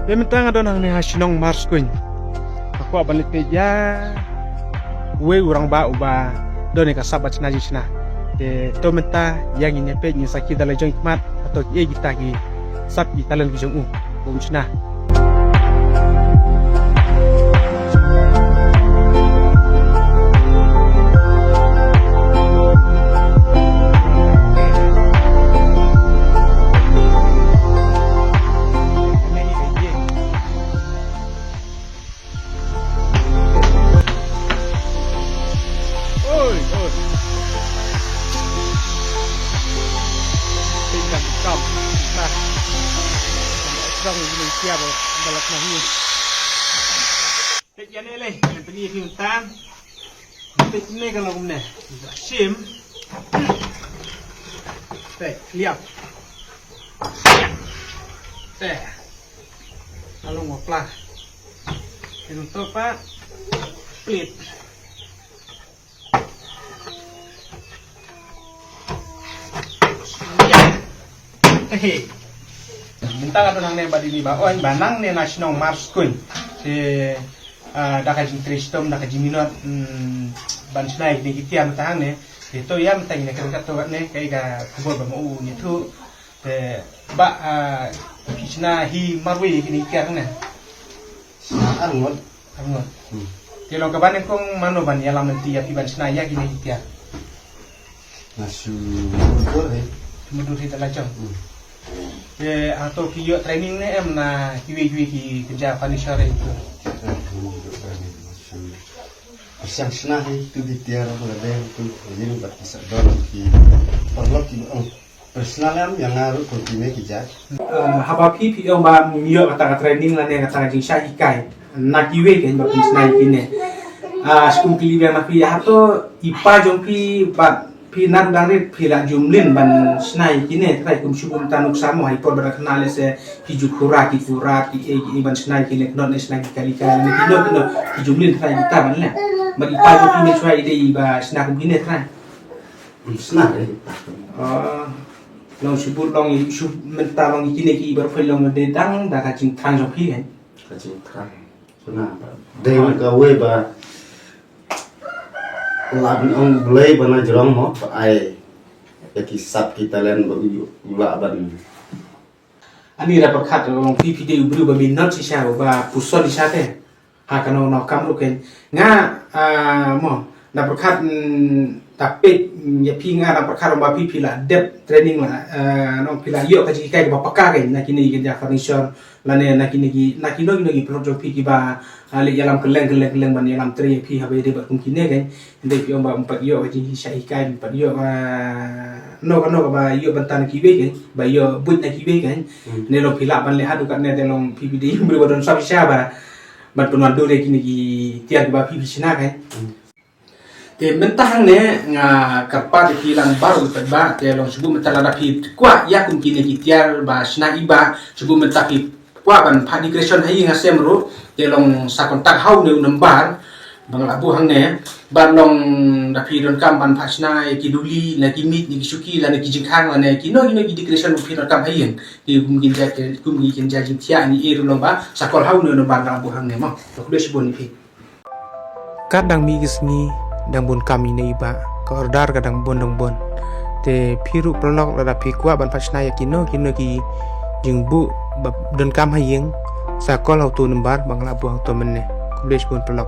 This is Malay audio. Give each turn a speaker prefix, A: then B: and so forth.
A: Bentang ada nang ni hasinong mars kuin. Aku abalik ya. We urang ba uba doni ka sabat na jisna. Te to menta yang ini pe ni sakit dalam jong mat atau ye kita ki sap ki talan ki jong jisna. Trong mình kia vào lật này tết này này mình phải đi thì mình tan tết này cái lồng này xiêm tết liệp tết lồng một pla thì chúng tôi phát plit Bintang atau nang nembak di ba, oh banang ne nasional mars kun, si dah kaji tristom dah kaji minat ban snai ni kita am tang ne, itu ya mentang ne kerja tu ne kai ga kubur bamu ni tu, ba kisna hi marwi ni kia ne,
B: angot.
A: Kalau kaban yang kong mano ban ya lam nanti ya pi ban snai ya gini kita,
B: Nasu mudur
A: mudur kita lacang. Atau kiyo training ni em na kiwi ki kerja furniture itu.
B: Siang senah itu di tiara boleh tu jadi buat kisah dorong ki perlu ki personal yang ngaruh kontinu kijat.
A: Haba pi om ba miyo kata training lah ne kata jing sha ikai na kiwi kan ba bisnai kine. Skum kiliwe ma pi hato ipa jong pi ba pi nak dari pi la jumlin ban snai kine kai kum syukun tanuk samo hai por beraknale se pi jukura ki ban snai kine non snai kali kali ni kino ki jumlin kai kita ban le ba ipa jo pi chua ide ba snai kum kine kai
B: Senah
A: long syubut long syub menta long kine ki bar fel long de dang da ka jing tang jo pi kan
B: kacing terang. Senah. Dewa kawe ba laban ang bulay ba na jerong mo ay kisap kita len gula ban
A: ani ra pakhat long pi pi de ubru ba min not si sha ba pusol di sate ha kano no kam ro ken nga mo na pakhat tapet ya pi nga na pakhat ba pi la depth training la no pi la yo ka ji kai ba pakka ke na kini ke ja furniture la ne na kini ki project pi ki ba ali yalam keleng ban yalam tri pi habe de ba kum kine ke de pi ba empat yo ka ji sai kai empat yo no ba yo bantan ki be ke ba yo but na ki be ke ne lo pi la ban le hadu kat ne de long pi de ber ba don sa ba ban penwan do de kini ki tian ba pi sina ke te mentang ne nga karpa de kilang baru ba te long subu mentala da pi kwa ya kum kine ki tiar ba sina iba subu mentapi kwa ban pa digression hai nga semro te long sa kontak hau ne number bang labu hang ne ban long da pi don kam ban phasna ki duli la ki mit ni suki la ki jingkhang la ne ki no ki digression pi don kam hai ki kum kin ja jing tia ni e long ba sa kol hau ne number labu hang ne ma to kle sibon ni pi kadang mi gisni dang bun kami ne iba ka ordar kadang bon te phiru prolog la da pi kwa ban phasna ya kino ki jingbu don kam hayeng sa kol auto number bang labu hang to menne kulis pun prolog